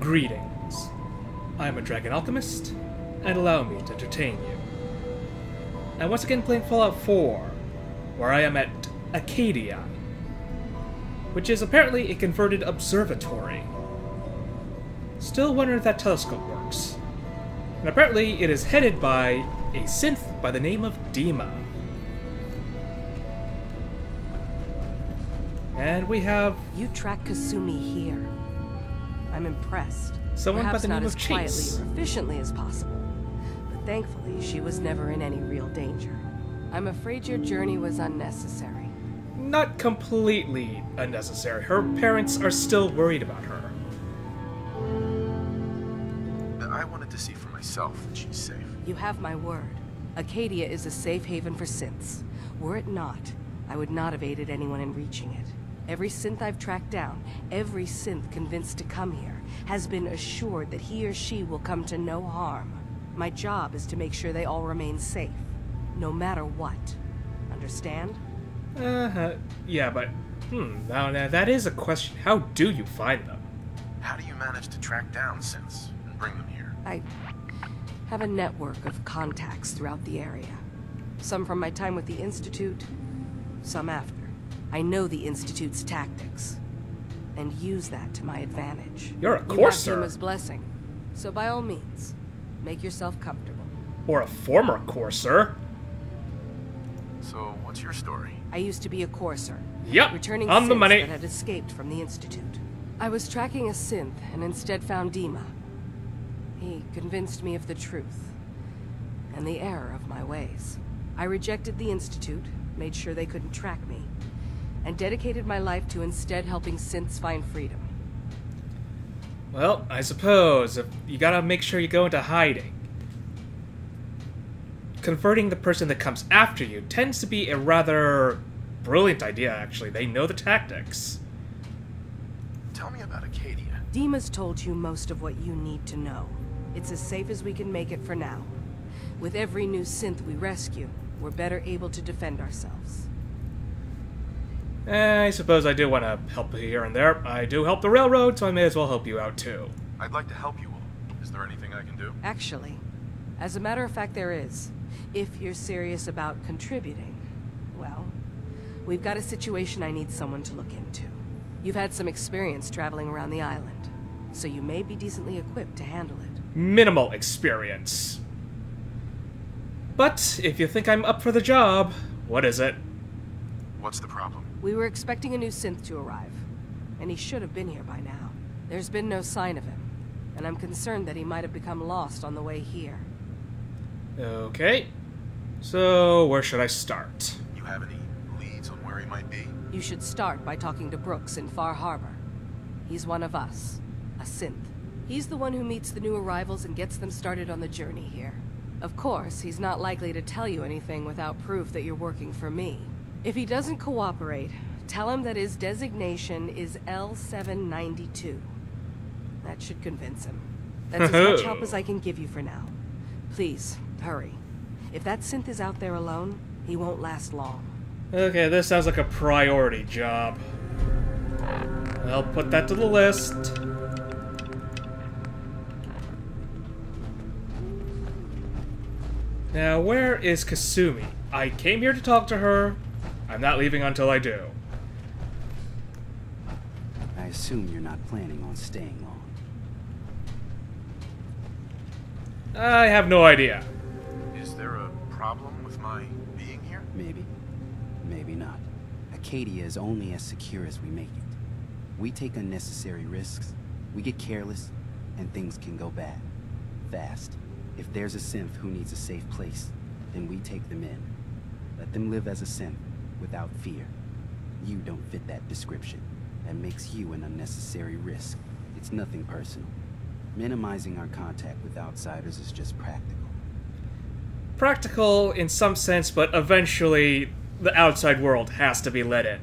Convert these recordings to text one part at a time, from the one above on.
Greetings. I am a dragon alchemist, and allow me to entertain you. I'm once again playing Fallout 4, where I am at Acadia, which is apparently a converted observatory. Still wondering if that telescope works. And apparently it is headed by a synth by the name of Dima. And we have... You track Kasumi here. I'm impressed. Someone Perhaps by the name not of as Chase. quietly or efficiently as possible. But thankfully, she was never in any real danger. I'm afraid your journey was unnecessary. Not completely unnecessary. Her parents are still worried about her. I wanted to see for myself that she's safe. You have my word. Acadia is a safe haven for synths. Were it not, I would not have aided anyone in reaching it. Every synth I've tracked down, every synth convinced to come here, has been assured that he or she will come to no harm. My job is to make sure they all remain safe, no matter what. Understand? Yeah, but, now that is a question. How do you find them? How do you manage to track down synths and bring them here? I have a network of contacts throughout the area. Some from my time with the Institute, some after. I know the Institute's tactics, and use that to my advantage. You're a courser. You have Dima's blessing, so by all means, make yourself comfortable. Or a former courser. So, what's your story? I used to be a courser. Yep, returning on the synths money. that had escaped from the Institute. I was tracking a synth and instead found Dima. He convinced me of the truth and the error of my ways. I rejected the Institute, made sure they couldn't track me, and dedicated my life to instead helping synths find freedom. Well, I suppose you gotta make sure you go into hiding. Converting the person that comes after you tends to be a rather brilliant idea, actually. They know the tactics. Tell me about Acadia. Dima's told you most of what you need to know. It's as safe as we can make it for now. With every new synth we rescue, we're better able to defend ourselves. I suppose I do want to help here and there. I do help the railroad, so I may as well help you out too. I'd like to help you all. Is there anything I can do? Actually, as a matter of fact, there is. If you're serious about contributing, well, we've got a situation I need someone to look into. You've had some experience traveling around the island, so you may be decently equipped to handle it. Minimal experience. But if you think I'm up for the job, what is it? What's the problem? We were expecting a new synth to arrive, and he should have been here by now. There's been no sign of him, and I'm concerned that he might have become lost on the way here. Okay. So, where should I start? You have any leads on where he might be? You should start by talking to Brooks in Far Harbor. He's one of us, a synth. He's the one who meets the new arrivals and gets them started on the journey here. Of course, he's not likely to tell you anything without proof that you're working for me. If he doesn't cooperate, tell him that his designation is L792. That should convince him. That's as much help as I can give you for now. Please, hurry. If that synth is out there alone, he won't last long. Okay, this sounds like a priority job. I'll put that to the list. Now, where is Kasumi? I came here to talk to her. I'm not leaving until I do. I assume you're not planning on staying long. I have no idea. Is there a problem with my being here? Maybe. Maybe not. Acadia is only as secure as we make it. We take unnecessary risks, we get careless, and things can go bad. Fast. If there's a synth who needs a safe place, then we take them in. Let them live as a synth, without fear. You don't fit that description. That makes you an unnecessary risk. It's nothing personal. Minimizing our contact with outsiders is just practical. Practical in some sense, but eventually the outside world has to be let in.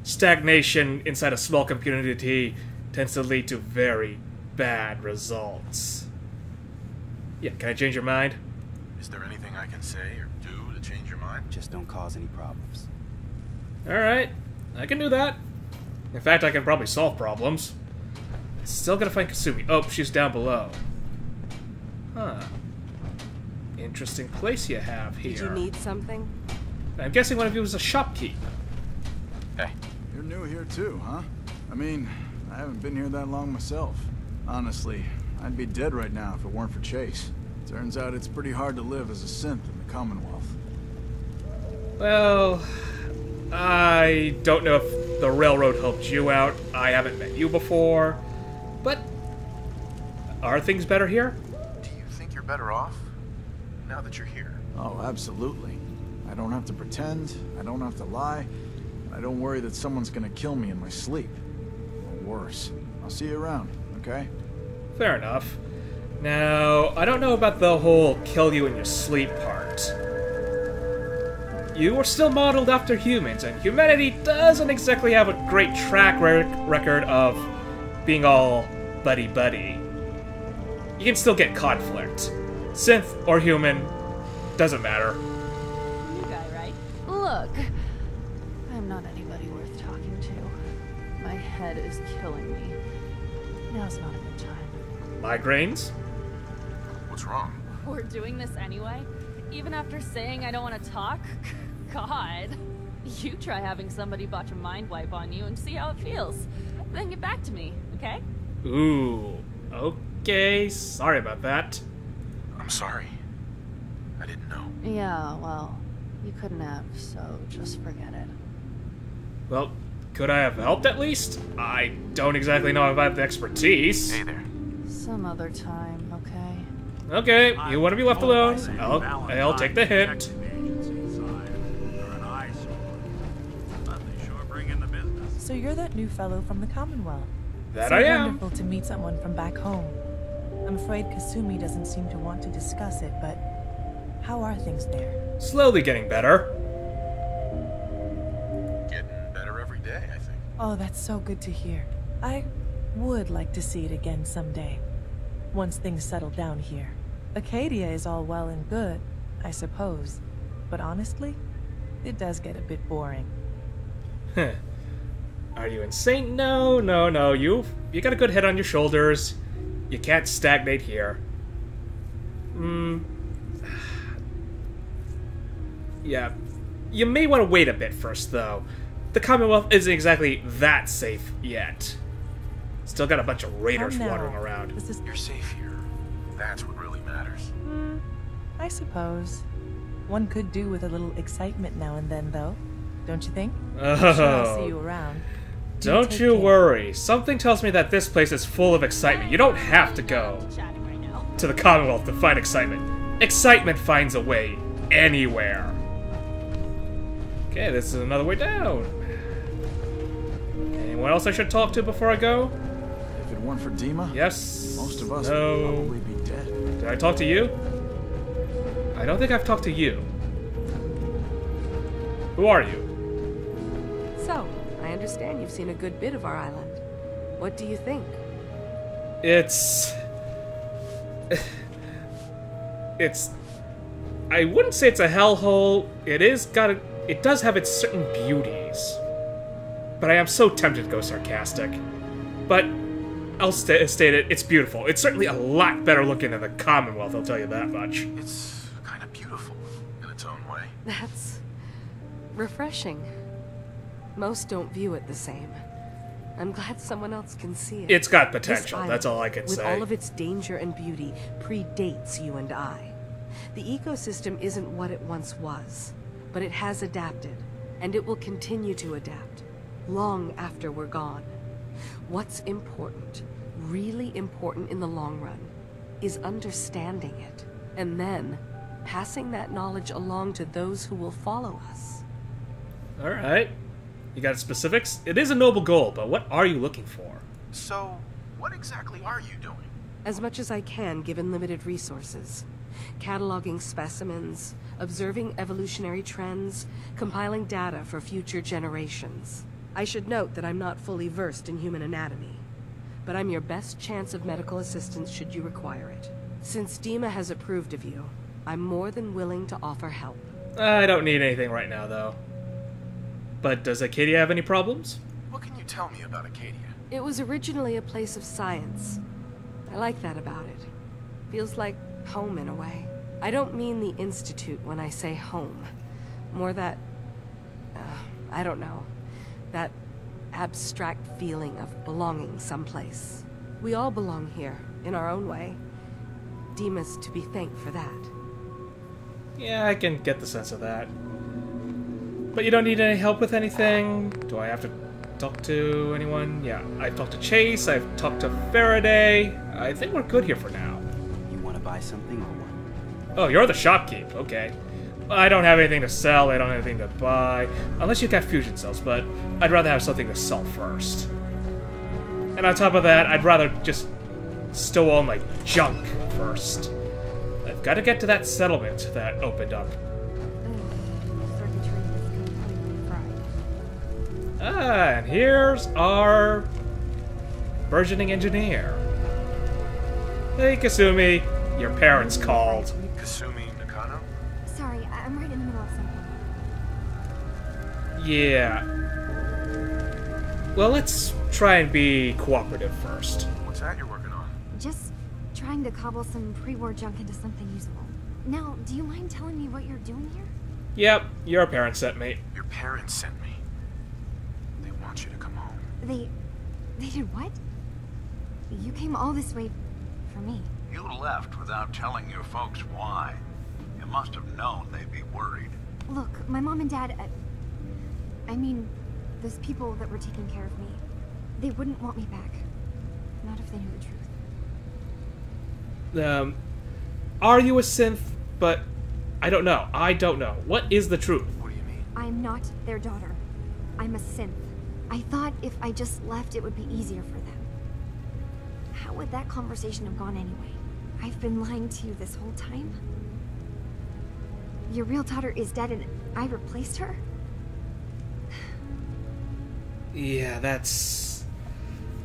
Stagnation inside a small community tends to lead to very bad results. Yeah, can I change your mind? Is there anything I can say or do to change your mind? Just don't cause any problems. Alright, I can do that. In fact, I can probably solve problems. Still gotta find Kasumi. Oh, she's down below. Huh. Interesting place you have here. Did you need something? I'm guessing one of you was a shopkeep. Hey. You're new here too, huh? I mean, I haven't been here that long myself. Honestly, I'd be dead right now if it weren't for Chase. Turns out it's pretty hard to live as a synth in the Commonwealth. Well, I don't know if the railroad helped you out. I haven't met you before. But are things better here? Do you think you're better off now that you're here? Oh, absolutely. I don't have to pretend, I don't have to lie, I don't worry that someone's gonna kill me in my sleep. Or worse. I'll see you around, okay? Fair enough. Now, I don't know about the whole kill you in your sleep part. You are still modeled after humans, and humanity doesn't exactly have a great track record of being all buddy-buddy. You can still get conflict. Synth or human, doesn't matter. You guy, right? Look, I'm not anybody worth talking to. My head is killing me. Now's not a good time. Migraines? What's wrong? We're doing this anyway? Even after saying I don't want to talk? God. You try having somebody botch a mind wipe on you and see how it feels. Then get back to me, okay? Ooh, okay, sorry about that. I'm sorry. I didn't know. Yeah, well, you couldn't have, so just forget it. Well, could I have helped at least? I don't exactly know if I have the expertise. Hey there. Some other time, okay? Okay, you want to be left alone? I'll take the hint. So you're that new fellow from the Commonwealth. That so I am. Wonderful to meet someone from back home. I'm afraid Kasumi doesn't seem to want to discuss it, but how are things there? Slowly getting better. Getting better every day, I think. Oh, that's so good to hear. I would like to see it again someday. Once things settle down here. Acadia is all well and good, I suppose. But honestly, it does get a bit boring. Huh. Are you insane? No, no, no. You got a good head on your shoulders. You can't stagnate here. Yeah. You may want to wait a bit first, though. The Commonwealth isn't exactly that safe yet. Still got a bunch of raiders wandering around. You're safe here. That's what really matters. I suppose. One could do with a little excitement now and then, though. Don't you think? I'm sure I'll see you around. Don't you worry. Something tells me that this place is full of excitement. You don't have to go to the Commonwealth to find excitement. Excitement finds a way anywhere. Okay, this is another way down. Anyone else I should talk to before I go? If it weren't for Dima, Yes. most of us No. would probably be dead. Did I talk to you? I don't think I've talked to you. Who are you? So, I understand you've seen a good bit of our island. What do you think? It's... I wouldn't say it's a hellhole. It does have its certain beauties. But I am so tempted to go sarcastic. But I'll state it, it's beautiful. It's certainly a lot better looking than the Commonwealth, I'll tell you that much. It's kind of beautiful in its own way. That's refreshing. Most don't view it the same. I'm glad someone else can see it. It's got This potential, island, that's all I can with say. all of its danger and beauty, predates you and I. The ecosystem isn't what it once was, but it has adapted, and it will continue to adapt, long after we're gone. What's important, really important in the long run, is understanding it, and then passing that knowledge along to those who will follow us. Alright. You got specifics? It is a noble goal, but what are you looking for? So, what exactly are you doing? As much as I can, given limited resources. Cataloging specimens, observing evolutionary trends, compiling data for future generations. I should note that I'm not fully versed in human anatomy, but I'm your best chance of medical assistance should you require it. Since Dima has approved of you, I'm more than willing to offer help. I don't need anything right now, though. But does Acadia have any problems? What can you tell me about Acadia? It was originally a place of science. I like that about it. Feels like home in a way. I don't mean the Institute when I say home. More that... I don't know. That abstract feeling of belonging someplace. We all belong here, in our own way. Dima's to be thanked for that. Yeah, I can get the sense of that. But you don't need any help with anything? Do I have to talk to anyone? Yeah, I've talked to Chase, I've talked to Faraday. I think we're good here for now. You want to buy something or what? Oh, you're the shopkeep. Okay. I don't have anything to sell, I don't have anything to buy. Unless you've got fusion cells, but I'd rather have something to sell first. And on top of that, I'd rather just stow all my junk first. I've got to get to that settlement that opened up. Ah, and here's our burgeoning engineer. Hey, Kasumi, your parents called. Kasumi Nakano? Sorry, I'm right in the middle of something. Yeah. Well, let's try and be cooperative first. What's that you're working on? Just trying to cobble some pre-war junk into something usable. Now, do you mind telling me what you're doing here? Yep, your parents sent me. Your parents sent me. They want you to come home. They did what? You came all this way for me. You left without telling your folks why. You must have known they'd be worried. Look, my mom and dad, I mean, those people that were taking care of me, they wouldn't want me back. Not if they knew the truth. Are you a synth? But I don't know. I don't know. What is the truth? What do you mean? I'm not their daughter. I'm a synth. I thought if I just left, it would be easier for them. How would that conversation have gone anyway? I've been lying to you this whole time? Your real daughter is dead and I replaced her? Yeah, that's...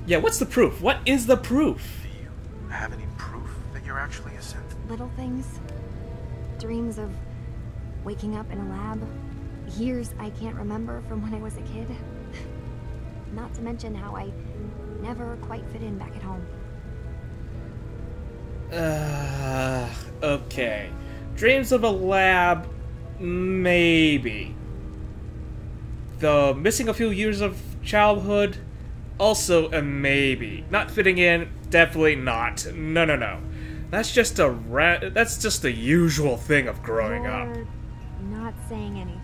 Yeah, what's the proof? What is the proof? Do you have any proof that you're actually a synth? Little things. Dreams of waking up in a lab. Years I can't remember from when I was a kid. Not to mention how I never quite fit in back at home. Okay. Dreams of a lab, maybe. The missing a few years of childhood, also a maybe. Not fitting in, definitely not. No. That's just the usual thing of growing up. You're not saying anything.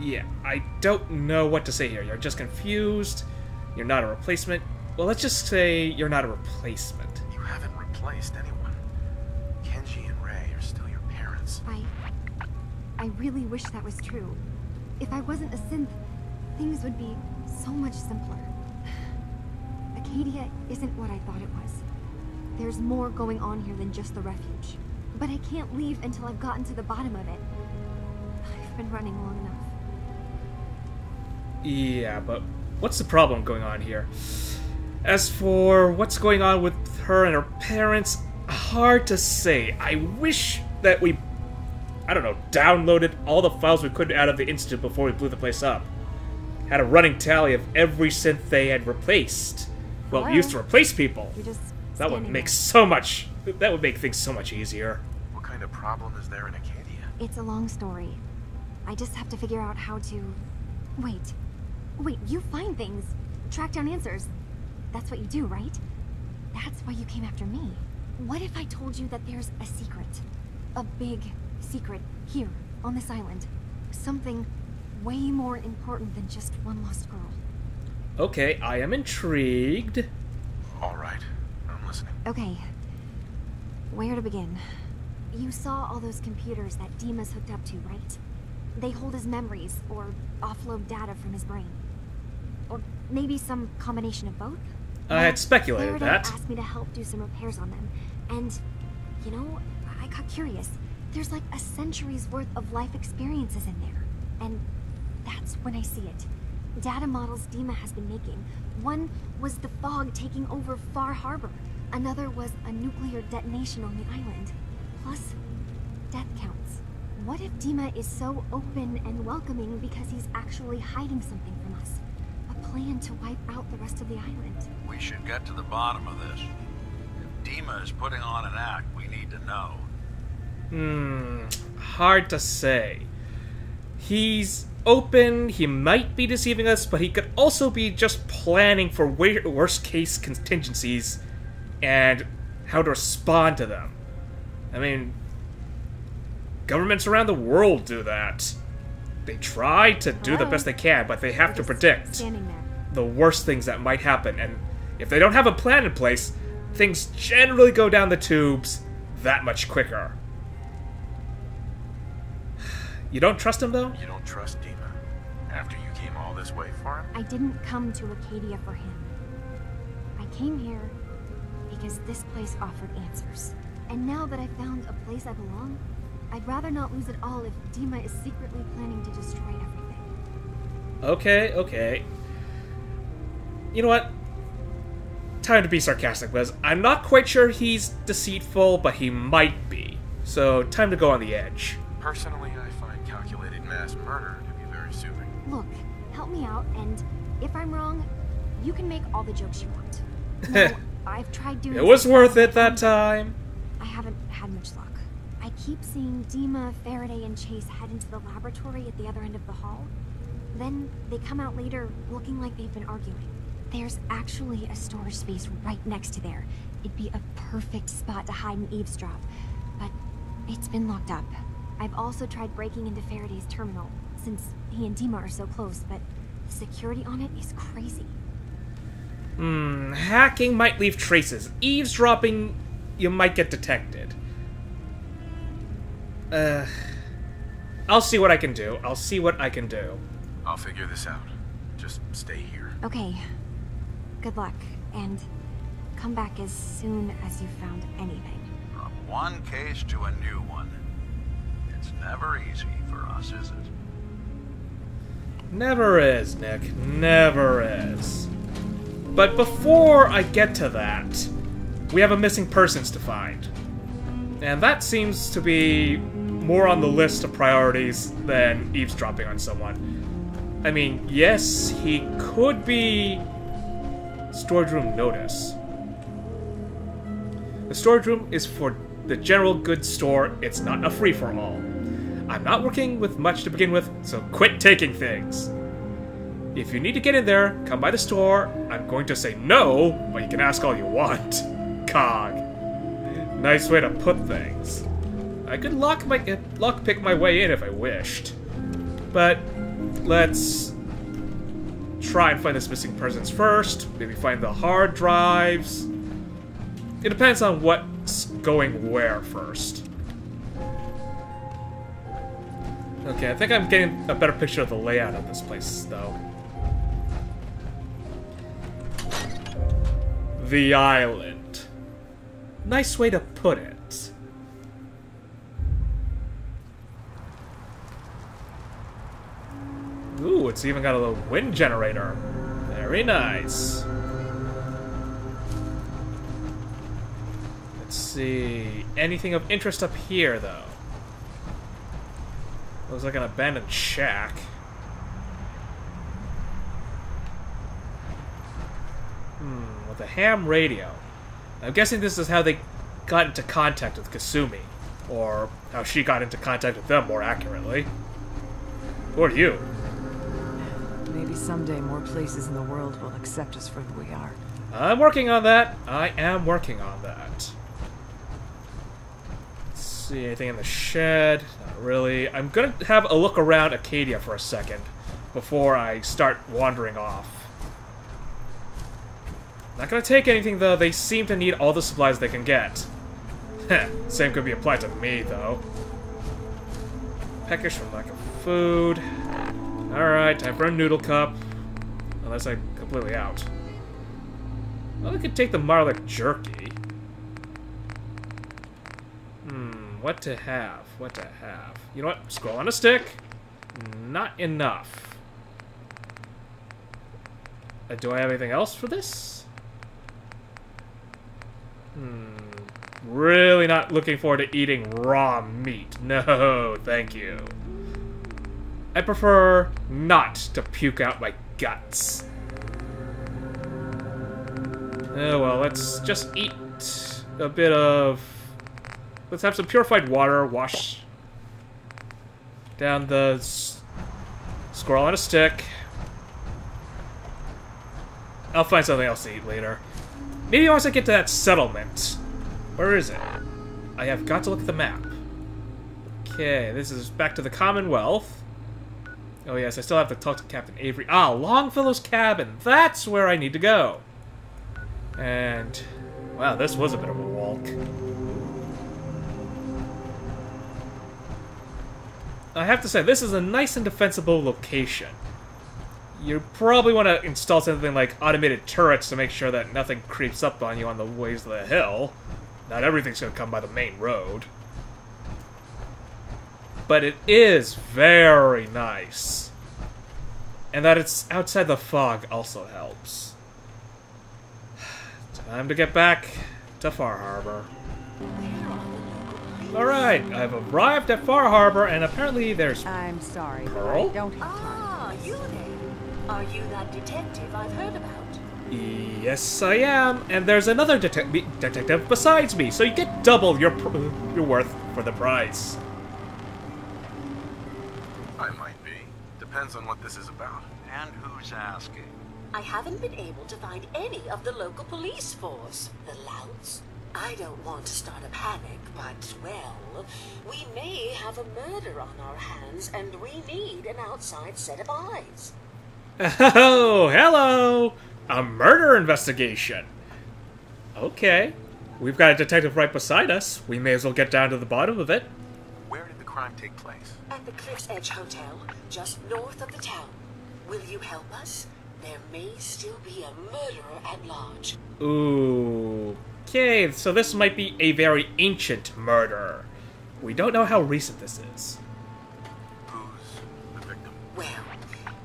Yeah, I don't know what to say here. You're just confused. You're not a replacement. Well, let's just say you're not a replacement. You haven't replaced anyone. Kenji and Rei are still your parents. I really wish that was true. If I wasn't a synth, things would be so much simpler. Acadia isn't what I thought it was. There's more going on here than just the refuge. But I can't leave until I've gotten to the bottom of it. I've been running long enough. Yeah, but what's the problem going on here? As for what's going on with her and her parents, hard to say. I wish that we, I don't know, downloaded all the files we could out of the Institute before we blew the place up. Had a running tally of every synth they had replaced. Well, we used to replace people. You're just That would standing make there. so much... That would make things so much easier. What kind of problem is there in Acadia? It's a long story. I just have to figure out how to... Wait, you find things. Track down answers. That's what you do, right? That's why you came after me. What if I told you that there's a secret? A big secret here, on this island. Something way more important than just one lost girl. Okay, I am intrigued. All right, I'm listening. Okay. Where to begin? You saw all those computers that Dima's hooked up to, right? They hold his memories, or offload data from his brain. Or maybe some combination of both? I had speculated Faraday that. asked me to help do some repairs on them. And, you know, I got curious. There's like a century's worth of life experiences in there. And that's when I see it. Data models Dima has been making. One was the fog taking over Far Harbor. Another was a nuclear detonation on the island. Plus, death counts. What if Dima is so open and welcoming because he's actually hiding something from plan to wipe out the rest of the island? We should get to the bottom of this. If Dima is putting on an act, we need to know. Hard to say. He's open, he might be deceiving us, but he could also be just planning for worst case contingencies and how to respond to them. I mean, governments around the world do that. They try to do the best they can, but they have to predict the worst things that might happen, and if they don't have a plan in place, things generally go down the tubes that much quicker. You don't trust him, though? You don't trust Dima after you came all this way for him? I didn't come to Acadia for him. I came here because this place offered answers. And now that I've found a place I belong, I'd rather not lose it all if Dima is secretly planning to destroy everything. Okay. You know what? Time to be sarcastic, Liz. I'm not quite sure he's deceitful, but he might be. So, time to go on the edge. Personally, I find calculated mass murder to be very soothing. Look, help me out, and if I'm wrong, you can make all the jokes you want. No, I've tried doing... It was worth it that time. I haven't had much luck. I keep seeing Dima, Faraday, and Chase head into the laboratory at the other end of the hall. Then they come out later looking like they've been arguing. There's actually a storage space right next to there. It'd be a perfect spot to hide and eavesdrop, but it's been locked up. I've also tried breaking into Faraday's terminal, since he and Dima are so close, but the security on it is crazy. Hacking might leave traces. Eavesdropping, you might get detected. I'll see what I can do. I'll figure this out. Just stay here. Okay. Good luck, and come back as soon as you've found anything. From one case to a new one. It's never easy for us, is it? Never is, Nick. Never is. But before I get to that, we have a missing persons to find. And that seems to be more on the list of priorities than eavesdropping on someone. I mean, yes, he could be storage room notice. The storage room is for the general goods store. It's not a free-for-all. I'm not working with much to begin with, so quit taking things. If you need to get in there, come by the store. I'm going to say no, but you can ask all you want. Cog. Nice way to put things. I could lockpick my way in if I wished. But let's try and find this missing persons first. Maybe find the hard drives. It depends on what's going where first. Okay, I think I'm getting a better picture of the layout of this place, though. The island. Nice way to put it. Ooh, it's even got a little wind generator. Very nice. Let's see. Anything of interest up here, though? Looks like an abandoned shack. With a ham radio. I'm guessing this is how they got into contact with Kasumi. Or how she got into contact with them, more accurately. Who are you? Maybe someday more places in the world will accept us for who we are. I'm working on that. I am working on that. Let's see, anything in the shed? Not really. I'm gonna have a look around Acadia for a second before I start wandering off. Not gonna take anything, though. They seem to need all the supplies they can get. Same could be applied to me, though. Peckish from lack of food. Alright, time for a noodle cup. Unless I'm completely out. Well, I could take the Marlick jerky. What to have? What to have? You know what? Scroll on a stick. Not enough. Do I have anything else for this? Really not looking forward to eating raw meat. No, thank you. I prefer not to puke out my guts. Oh well, let's just eat a bit of... Let's have some purified water, wash down the squirrel on a stick. I'll find something else to eat later. Maybe once I get to that settlement. Where is it? I have got to look at the map. Okay, this is back to the Commonwealth. Oh yes, I still have to talk to Captain Avery. Ah, Longfellow's cabin. That's where I need to go. And... wow, this was a bit of a walk. I have to say, this is a nice and defensible location. You probably want to install something like automated turrets to make sure that nothing creeps up on you on the ways of the hill. Not everything's going to come by the main road. But it is very nice. And that it's outside the fog also helps. Time to get back to Far Harbor. Alright, I've arrived at Far Harbor, and apparently there's... I'm sorry, but Pearl? I don't have time. Ah, you there. Are you that detective I've heard about? Yes, I am. And there's another detective besides me, so you get double your worth for the price. I might be. Depends on what this is about. And who's asking? I haven't been able to find any of the local police force. The louts? I don't want to start a panic, but, well, we may have a murder on our hands, and we need an outside set of eyes. Oh, hello! A murder investigation. Okay. We've got a detective right beside us. We may as well get down to the bottom of it. Where did the crime take place? At the Cliff's Edge Hotel, just north of the town. Will you help us? There may still be a murderer at large. Ooh. Okay, so this might be a very ancient murder. We don't know how recent this is. Who's the victim? Well,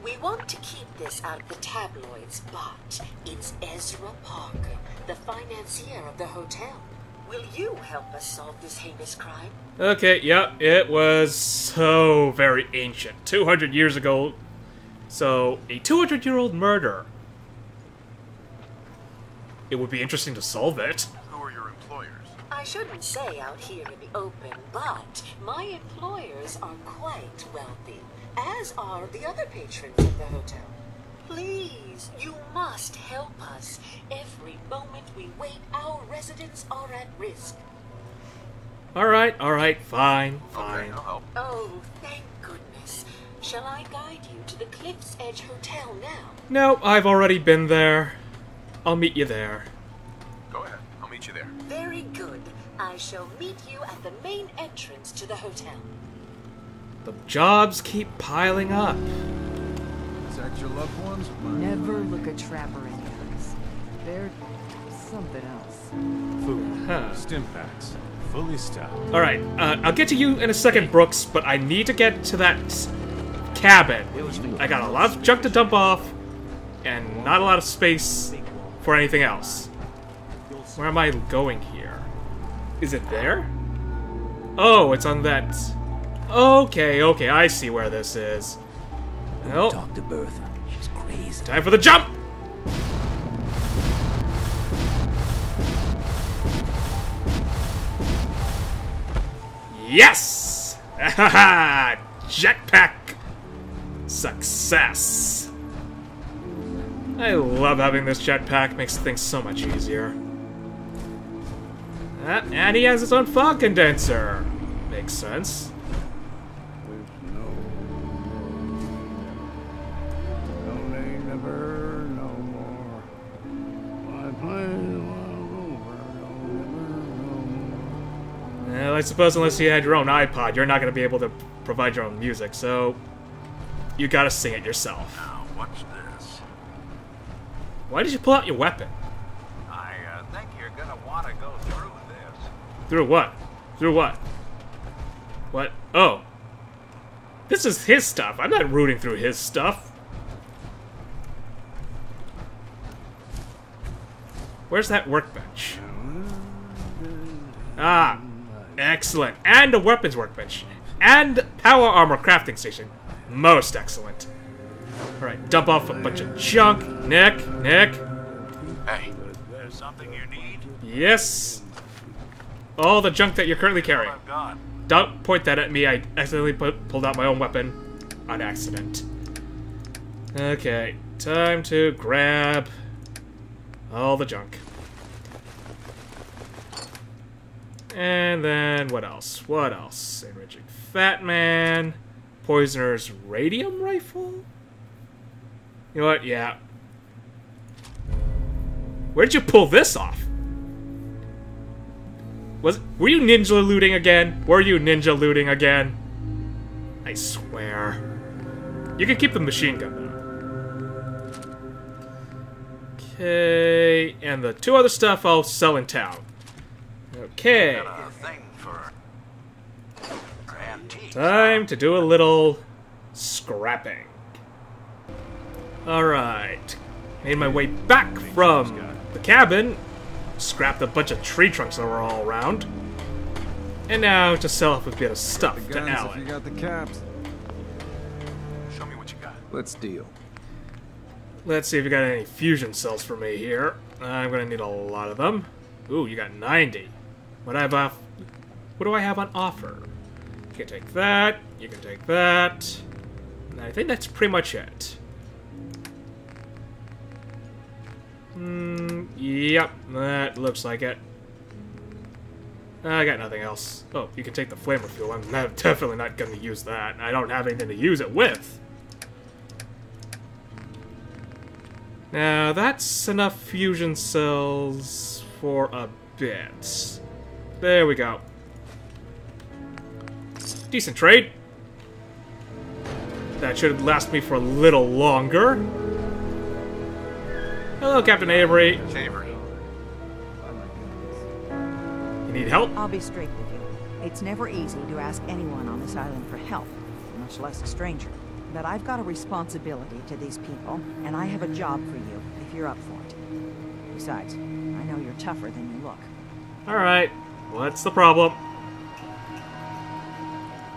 we want to keep this out of the tabloids, but it's Ezra Parker, the financier of the hotel. Will you help us solve this heinous crime? Okay, yeah, it was so very ancient. 200 years ago. So, a 200-year-old murder. It would be interesting to solve it. Who are your employers? I shouldn't say out here in the open, but my employers are quite wealthy, as are the other patrons of the hotel. Please, you must help us. Every moment we wait, our residents are at risk. Alright, fine. Okay, I'll help. Oh, thank goodness. Shall I guide you to the Cliff's Edge Hotel now? No, I've already been there. I'll meet you there. Go ahead. I'll meet you there. Very good. I shall meet you at the main entrance to the hotel. The jobs keep piling up. Protect your loved ones? Never look a trapper in the eyes. They're something else. Food. Stim packs. Fully stocked. Alright, I'll get to you in a second, Brooks, but I need to get to that cabin. I got a lot of junk to dump off, and not a lot of space for anything else. Where am I going here? Is it there? Oh, it's on that... Okay, I see where this is. Well, Talk to Bertha. She's crazy. time for the jump! Yes! Haha! Jetpack success! I love having this jetpack, makes things so much easier. And he has his own fog condenser. Makes sense. Well, I suppose unless you had your own iPod, you're not going to be able to provide your own music, so you gotta sing it yourself. Now, what's this? Why did you pull out your weapon? I think you're gonna want to go through this. Through what? Through what? What? Oh. This is his stuff. I'm not rooting through his stuff. Where's that workbench? Ah. Excellent. And a weapons workbench. And power armor crafting station. Most excellent. Alright, dump off a bunch of junk. Nick. Hey, there something you need? Yes. All the junk that you're currently carrying. I've got. Don't point that at me. I accidentally pulled out my own weapon on accident. Okay, time to grab all the junk. And then what else? What else? Enriching Fat Man. Poisoner's radium rifle? You know what? Yeah. Where'd you pull this off? Were you ninja looting again? Were you ninja looting again? I swear. You can keep the machine gun though. Okay, and the two other stuff I'll sell in town. Okay. Got a thing for antiques. Time to do a little scrapping. Alright. Made my way back from the cabin. Scrapped a bunch of tree trunks that were all around. And now to sell off a bit of stuff to Alan. You got the caps. Show me what you got. Let's deal. Let's see if you got any fusion cells for me here. I'm gonna need a lot of them. Ooh, you got 90. What do I have on offer? You can take that. You can take that. And I think that's pretty much it. Yep, that looks like it. I got nothing else. Oh, you can take the flamer fuel. I'm definitely not going to use that. I don't have anything to use it with. Now, that's enough fusion cells for a bit. There we go. Decent trade. That should last me for a little longer. Hello, Captain Avery. Avery. You need help? I'll be straight with you. It's never easy to ask anyone on this island for help, much less a stranger. But I've got a responsibility to these people, and I have a job for you, if you're up for it. Besides, I know you're tougher than you look. Alright, what's the problem?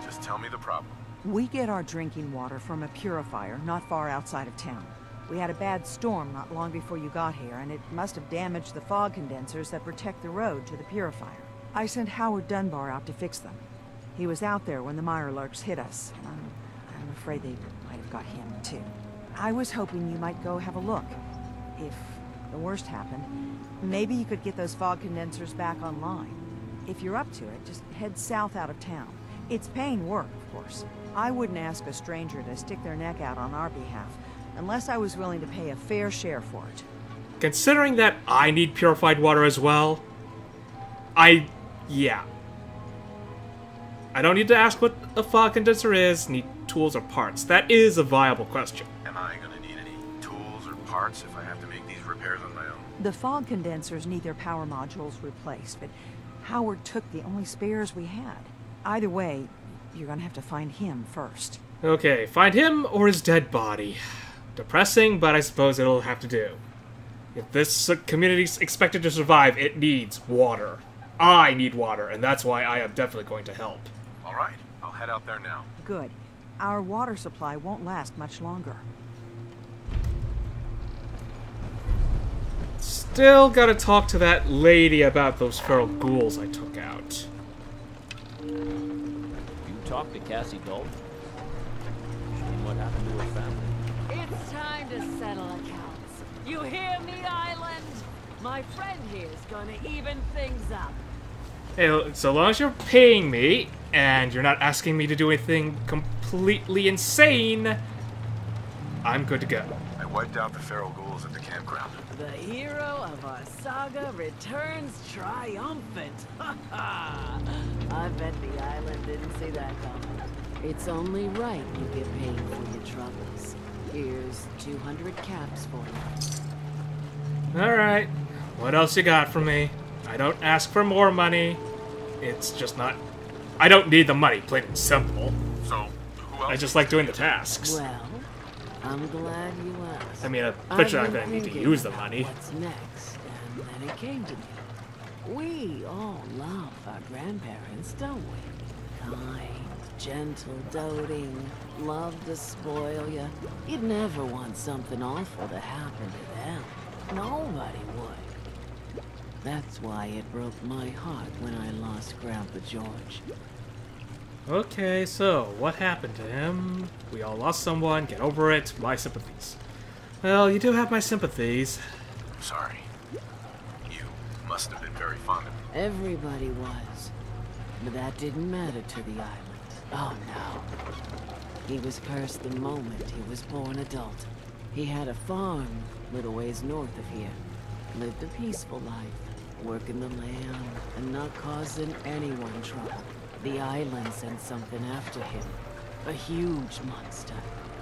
Just tell me the problem. We get our drinking water from a purifier not far outside of town. We had a bad storm not long before you got here, and it must have damaged the fog condensers that protect the road to the purifier. I sent Howard Dunbar out to fix them. He was out there when the Mirelurks hit us. I'm afraid they might have got him, too. I was hoping you might go have a look. If the worst happened, maybe you could get those fog condensers back online. If you're up to it, just head south out of town. It's paying work, of course. I wouldn't ask a stranger to stick their neck out on our behalf, unless I was willing to pay a fair share for it. Considering that I need purified water as well, yeah. I don't need to ask what a fog condenser is, need tools or parts. That is a viable question. Am I gonna need any tools or parts if I have to make these repairs on my own? The fog condensers need their power modules replaced, but Howard took the only spares we had. Either way, you're gonna have to find him first. Okay, find him or his dead body. Depressing, but I suppose it'll have to do. If this community's expected to survive, it needs water. I need water, and that's why I am definitely going to help. All right, I'll head out there now. Good. Our water supply won't last much longer. Still gotta talk to that lady about those feral ghouls I took out. You talked to Cassie Dalton? And what happened to her family? It's time to settle accounts. You hear me, Island? My friend here's gonna even things up. Hey, so long as you're paying me, and you're not asking me to do anything completely insane, I'm good to go. I wiped out the feral ghouls at the campground. The hero of our saga returns triumphant. Ha ha! I bet the island didn't see that coming. It's only right you get paid for your troubles. Here's 200 caps for you. Alright, what else you got for me? I don't ask for more money. It's just not... I don't need the money, plain and simple. So, who else? I just like doing the tasks. Well, I'm glad you asked. I mean, eventually I'm gonna need to use the money. What's next? And then it came to me. We all love our grandparents, don't we? Kind, gentle, doting, love to spoil you. You'd never want something awful to happen to them. Nobody would. That's why it broke my heart when I lost Grandpa George. Okay, so what happened to him? We all lost someone, get over it, my sympathies. Well, you do have my sympathies. I'm sorry. You must have been very fond of me. Everybody was. But that didn't matter to the island. Oh no. He was cursed the moment he was born adult. He had a farm little ways north of here. Lived a peaceful life, working the land and not causing anyone trouble. The island sent something after him. A huge monster,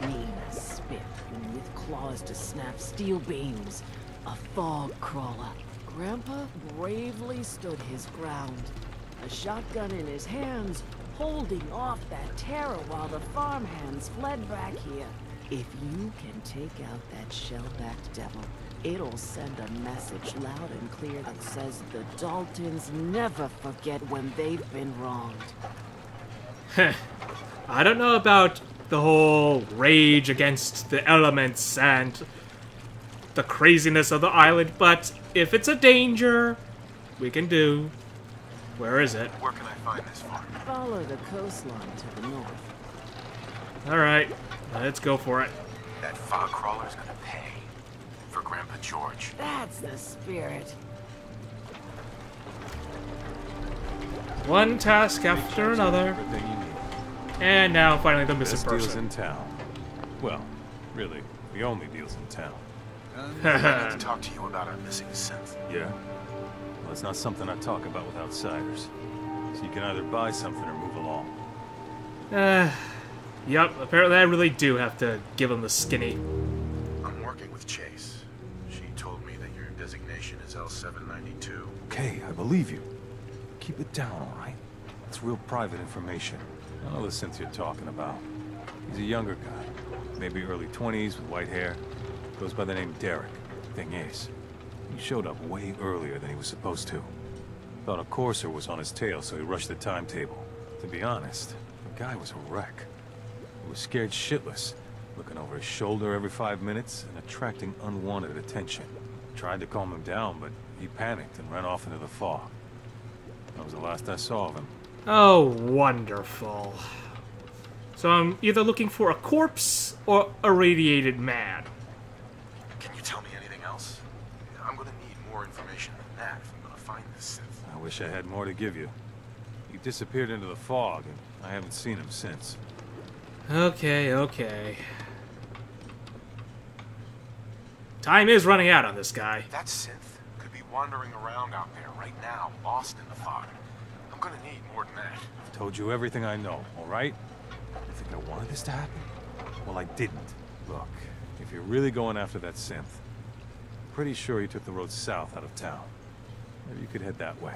mean as spit, and with claws to snap steel beams. A fog crawler. Grandpa bravely stood his ground. A shotgun in his hands, holding off that terror while the farmhands fled back here. If you can take out that shell-backed devil, it'll send a message loud and clear that says the Daltons never forget when they've been wronged. I don't know about the whole rage against the elements and the craziness of the island, but if it's a danger, we can do. Where is it? Where can I find this farm? Follow the coastline to the north. Alright, let's go for it. That fog crawler's gonna pay for Grandpa George. That's the spirit. One task after another. And now finally the missing Best deals person. in town. Well, really, the only deals in town. I need to talk to you about our missing synth. Yeah? Well, it's not something I talk about with outsiders. So you can either buy something or move along. Yep, apparently I really do have to give him the skinny. I'm working with Chase. She told me that your designation is L792. Okay, I believe you. Keep it down, all right? It's real private information. I know the synth you're talking about. He's a younger guy, maybe early 20s with white hair. Goes by the name Derek. Thing is, he showed up way earlier than he was supposed to. Thought a courser was on his tail, so he rushed the timetable. To be honest, the guy was a wreck. He was scared shitless, looking over his shoulder every 5 minutes and attracting unwanted attention. Tried to calm him down, but he panicked and ran off into the fog. That was the last I saw of him. Oh, wonderful. So I'm either looking for a corpse or a radiated man. Can you tell me anything else? I'm gonna need more information than that if I'm gonna find this synth. I wish I had more to give you. He disappeared into the fog, and I haven't seen him since. Okay. Time is running out on this guy. That synth could be wandering around out there right now, lost in the fog. I'm gonna need more than that. I've told you everything I know, all right? You think I wanted this to happen? Well, I didn't. Look, if you're really going after that synth, I'm pretty sure he took the road south out of town. Maybe you could head that way.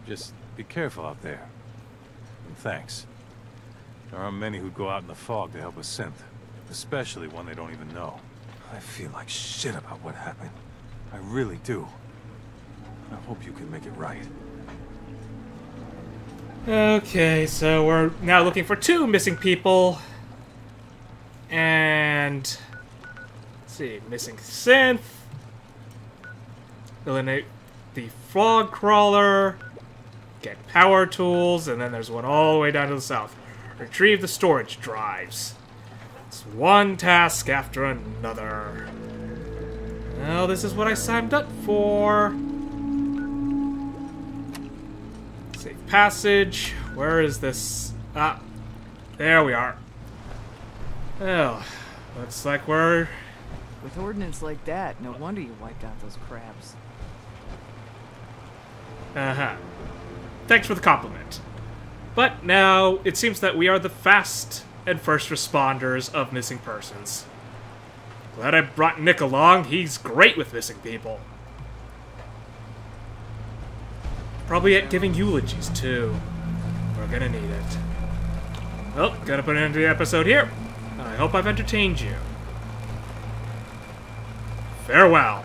Just be careful out there. And thanks. There aren't many who'd go out in the fog to help a synth, especially one they don't even know. I feel like shit about what happened. I really do. I hope you can make it right. Okay, so we're now looking for 2 missing people. And let's see, missing synth. Eliminate the fog crawler. Get power tools, and then there's one all the way down to the south. Retrieve the storage drives. It's one task after another. Well, this is what I signed up for. Safe passage. Where is this? Ah, there we are. Well, looks like we're... With ordnance like that, no wonder you wiped out those crabs. Uh-huh. Thanks for the compliment. But now, it seems that we are the fast and first responders of missing persons. Glad I brought Nick along. He's great with missing people. Probably at giving eulogies, too. We're gonna need it. Well, gotta put an end to the episode here. I hope I've entertained you. Farewell.